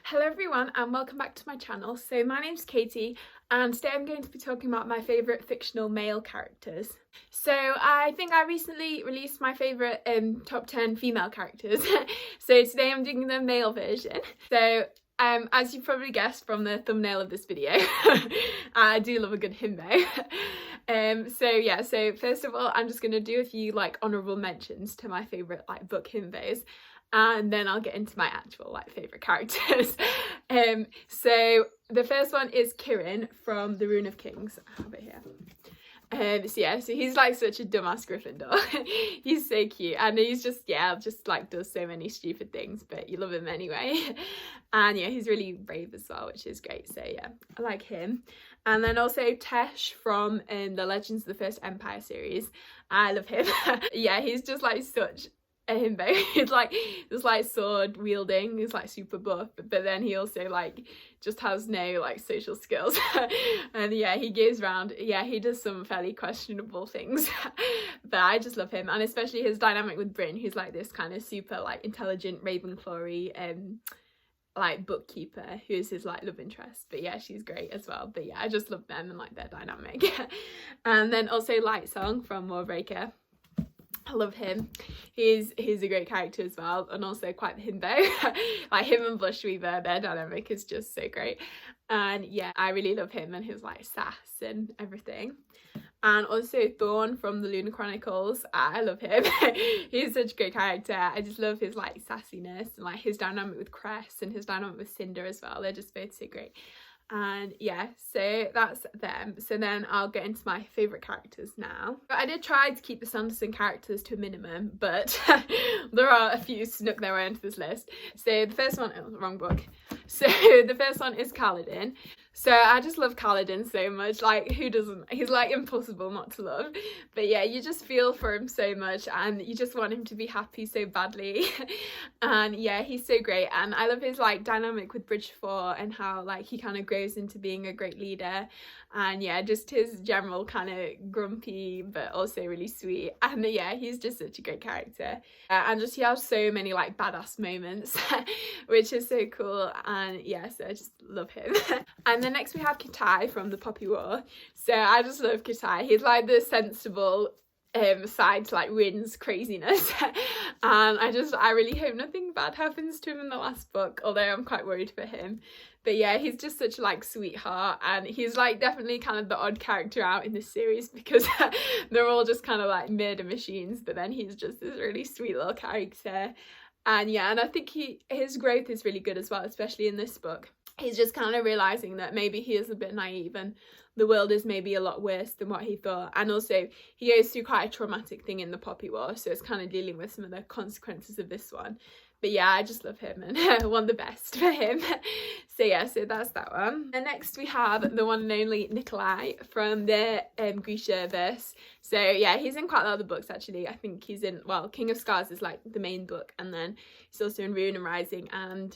Hello everyone and welcome back to my channel. So my name's Katie and today I'm going to be talking about my favourite fictional male characters. So I think I recently released my favourite top 10 female characters. So today I'm doing the male version. So as you probably guessed from the thumbnail of this video, I do love a good himbo. So first of all I'm just going to do a few honourable mentions to my favourite book himbos. And then I'll get into my actual favourite characters. So the first one is Kirin from The Rune of Kings. I have it here. So he's such a dumbass Gryffindor. He's so cute and he's just does so many stupid things, but you love him anyway. And yeah, he's really brave as well, which is great. So yeah, I like him. And then also Tesh from the Legends of the First Empire series. I love him. Yeah, he's just such a himbo. He's just sword wielding, he's super buff, but then he also just has no social skills. And yeah, he goes around, he does some fairly questionable things. But I just love him, and especially his dynamic with Bryn, who's this kind of super intelligent Ravenclaw-y bookkeeper who is his love interest. But yeah, she's great as well. But yeah, I just love them and their dynamic. And then also Lightsong from Warbreaker. I love him. He's a great character as well, and also quite the himbo. Him and Blushweaver, their dynamic is just so great. And yeah, I really love him and his sass and everything. And also Thorn from the Lunar Chronicles. I love him. He's such a great character. I just love his sassiness and his dynamic with Cress and his dynamic with Cinder as well. They're just both so great. And yeah, so that's them. So then I'll get into my favourite characters now. I did try to keep the Sanderson characters to a minimum, but there are a few snuck their way into this list. So the first one, wrong book. So the first one is Kaladin. So I just love Kaladin so much. Who doesn't? He's impossible not to love. But yeah, you just feel for him so much and you just want him to be happy so badly. And yeah, he's so great. And I love his dynamic with Bridgefour and how he kind of grows into being a great leader. And yeah, just his general kind of grumpy but also really sweet. And yeah, he's just such a great character. And just he has so many badass moments, which is so cool. And yeah, so I just love him. And then next we have Kitai from the Poppy War. So I just love Kitai. He's the sensible side to Rin's craziness. And I really hope nothing bad happens to him in the last book, although I'm quite worried for him. But yeah, he's just such a sweetheart, and he's definitely kind of the odd character out in this series because they're all just kind of murder machines, but then he's just this really sweet little character. And yeah, and I think his growth is really good as well, especially in this book. He's just kind of realising that maybe he is a bit naive and the world is maybe a lot worse than what he thought. And also he goes through quite a traumatic thing in the Poppy War, so it's kind of dealing with some of the consequences of this one. But yeah, I just love him and I want the best for him. So yeah, so that's that one. And next we have the one and only Nikolaj from the Grisha verse. So yeah, he's in quite a lot of the books actually. I think he's in, well, King of Scars is the main book, and then he's also in Rune and Rising and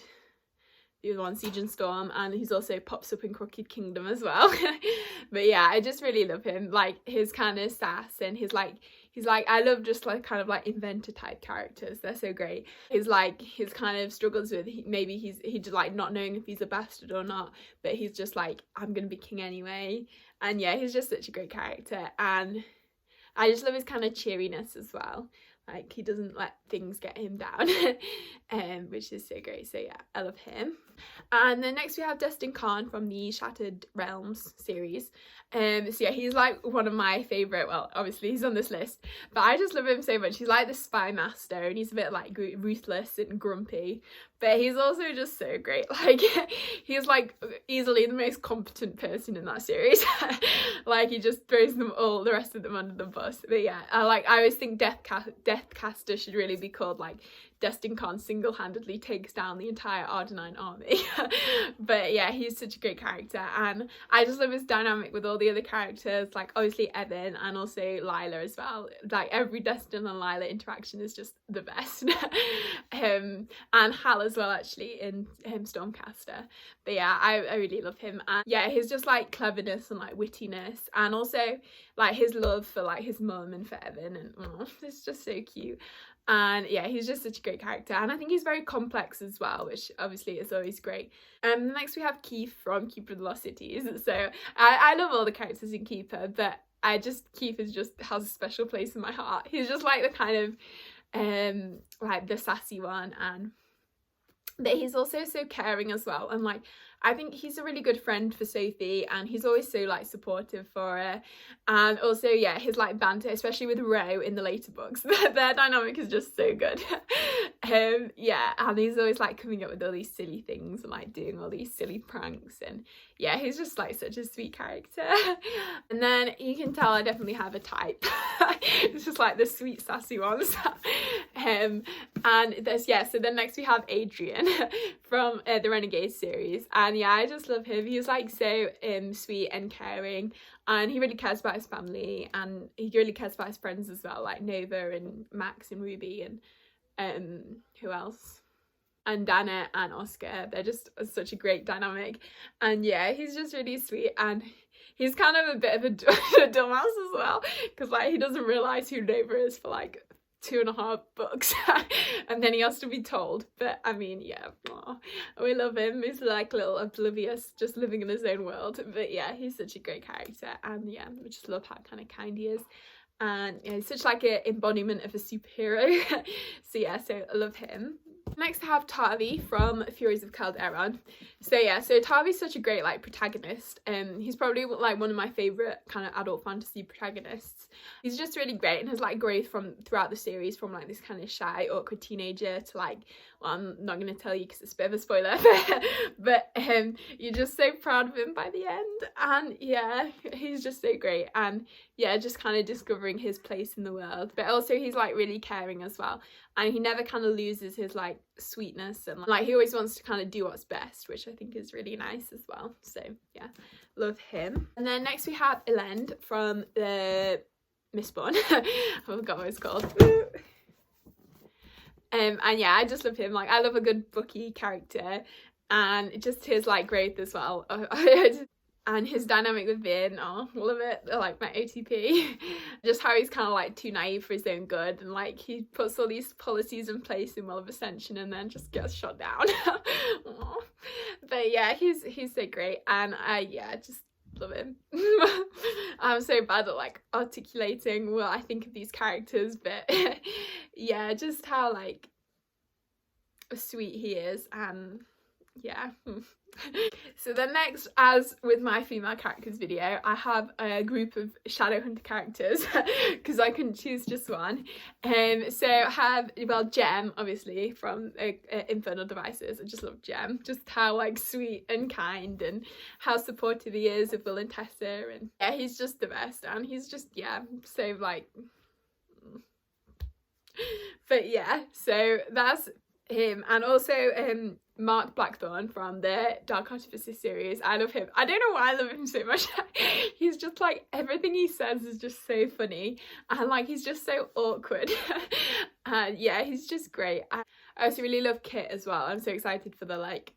the other one, Siege and Storm, and he's also pops up in Crooked Kingdom as well. But yeah, I just really love him, his kind of sass, and he's I love just kind of inventor type characters. They're so great. His kind of struggles with maybe he's just not knowing if he's a bastard or not, but he's just I'm gonna be king anyway. And yeah, he's just such a great character, and I just love his kind of cheeriness as well. He doesn't let things get him down, which is so great. So yeah, I love him. And then next we have Dustin from the Shattered Realms series. So yeah, he's one of my favourite, well, obviously he's on this list, but I just love him so much. He's the spy master, and he's a bit ruthless and grumpy, but he's also just so great. He's easily the most competent person in that series. He just throws the rest of them under the bus. But yeah, I always think Deathcaster should really be called Dustin single-handedly takes down the entire Ardenine army. But yeah, he's such a great character, and I just love his dynamic with all the other characters, obviously Evan and also Lila as well. Every Dustin and Lila interaction is just the best. And Hal as well actually in Stormcaster. But yeah, I really love him, and yeah, his just cleverness and wittiness, and also his love for his mum and for Evan, and it's just so cute. And yeah, he's just such a great character, and I think he's very complex as well, which obviously is always great. Next we have Keith from Keeper of the Lost Cities. So I love all the characters in Keeper, but Keith is just has a special place in my heart. He's just like the kind of like the sassy one, and but he's also so caring as well, and like I think he's a really good friend for Sophie, and he's always so like supportive for her. And also, yeah, his like banter, especially with Ro in the later books, their dynamic is just so good. Yeah, and he's always like coming up with all these silly things and like doing all these silly pranks, and yeah, he's just like such a sweet character. And then you can tell I definitely have a type. It's just like the sweet sassy ones. And there's, yeah, so then next we have Adrian from the Renegade series, and yeah, I just love him. He's like so sweet and caring, and he really cares about his family, and he really cares about his friends as well, like Nova and Max and Ruby, and who else, and Dana and Oscar. They're just such a great dynamic, and yeah, he's just really sweet, and he's kind of a bit of a dumbass as well, because like he doesn't realize who Nova is for like 2.5 books and then he has to be told. But I mean, yeah, we love him. He's like little oblivious, just living in his own world. But yeah, he's such a great character, and yeah, we just love how kind of kind he is, and yeah, he's such like an embodiment of a superhero. So yeah, so I love him. Next I have Toffee from Furies of Calderon. So yeah, so Toffee's such a great like protagonist. He's probably like one of my favourite kind of adult fantasy protagonists. He's just really great, and has like growth from throughout the series, from like this kind of shy, awkward teenager to like, well, I'm not going to tell you because it's a bit of a spoiler, but you're just so proud of him by the end. And yeah, he's just so great, and yeah, just kind of discovering his place in the world. But also he's like really caring as well, and he never kind of loses his like sweetness, and like he always wants to kind of do what's best, which I think is really nice as well. So yeah, love him. And then next we have Elend from the Mistborn. I forgot what it's called. And yeah, I just love him. Like, I love a good booky character, and just his like growth as well. And his dynamic with Vin, love it. Like my OTP. Just how he's kind of like too naive for his own good, and like he puts all these policies in place in Well of Ascension and then just gets shot down. But yeah, he's so great, and yeah, just love him. I'm so bad at like articulating what I think of these characters, but yeah, just how like sweet he is, and yeah. So then next, as with my female characters video, I have a group of Shadowhunter characters because I couldn't choose just one. So I have, well, Jem, obviously, from Infernal Devices. I just love Jem, just how like sweet and kind, and how supportive he is of Will and Tessa, and yeah, he's just the best, and he's just, yeah, so like, but yeah, so that's him. And also Mark Blackthorn from the Dark Artificer series. I love him. I don't know why I love him so much. He's just like, everything he says is just so funny, and like he's just so awkward. And yeah, he's just great. I also really love Kit as well. I'm so excited for the like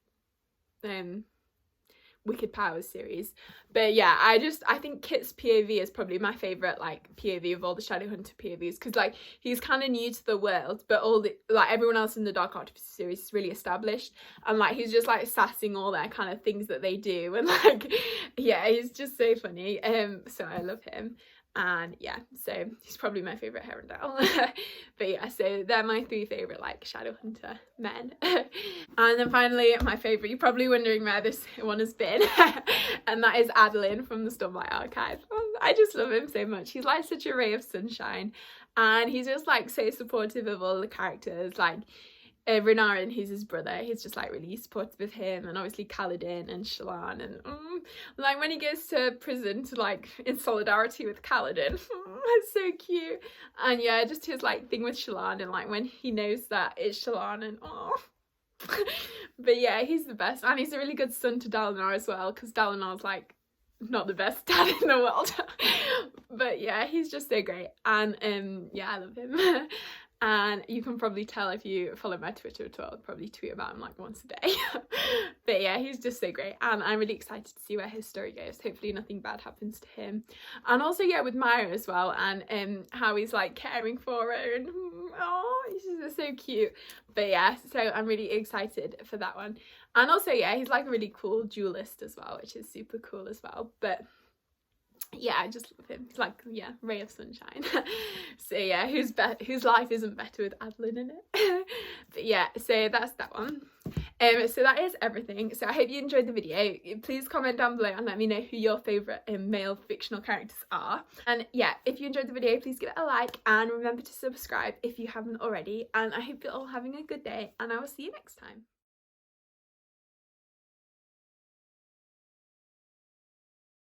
Wicked Powers series. But yeah, I think Kit's POV is probably my favourite like POV of all the Shadowhunter POVs, because like he's kind of new to the world, but all the like everyone else in the Dark Artificer series is really established, and like he's just like sassing all their kind of things that they do, and like yeah, he's just so funny. So I love him. And yeah, so he's probably my favourite Herondale. But yeah, so they're my 3 favourite like Shadowhunter men. And then finally, my favourite, you're probably wondering where this one has been, and that is Adrian from the Stormlight Archive. I just love him so much. He's like such a ray of sunshine, and he's just like so supportive of all the characters, like Renarin, who's his brother. He's just like really supportive of him, and obviously Kaladin and Shallan, and like when he goes to prison to like in solidarity with Kaladin, it's so cute. And yeah, just his like thing with Shallan, and like when he knows that it's Shallan, and but yeah, he's the best, and he's a really good son to Dalinar as well, because Dalinar's like not the best dad in the world. But yeah, he's just so great, and yeah, I love him. and you can probably tell if you follow my Twitter at all. I'll probably tweet about him like once a day. But yeah, he's just so great, and I'm really excited to see where his story goes. Hopefully nothing bad happens to him. And also, yeah, with Maya as well, and how he's like caring for her, and oh, he's just so cute. But yeah, so I'm really excited for that one. And also, yeah, he's like a really cool duelist as well, which is super cool as well. But yeah, I just love him. He's like, yeah, ray of sunshine. So yeah, whose life isn't better with Adlin in it. But yeah, so that's that one. So that is everything. So I hope you enjoyed the video. Please comment down below and let me know who your favourite male fictional characters are. And yeah, if you enjoyed the video, please give it a like and remember to subscribe if you haven't already. And I hope you're all having a good day, and I will see you next time.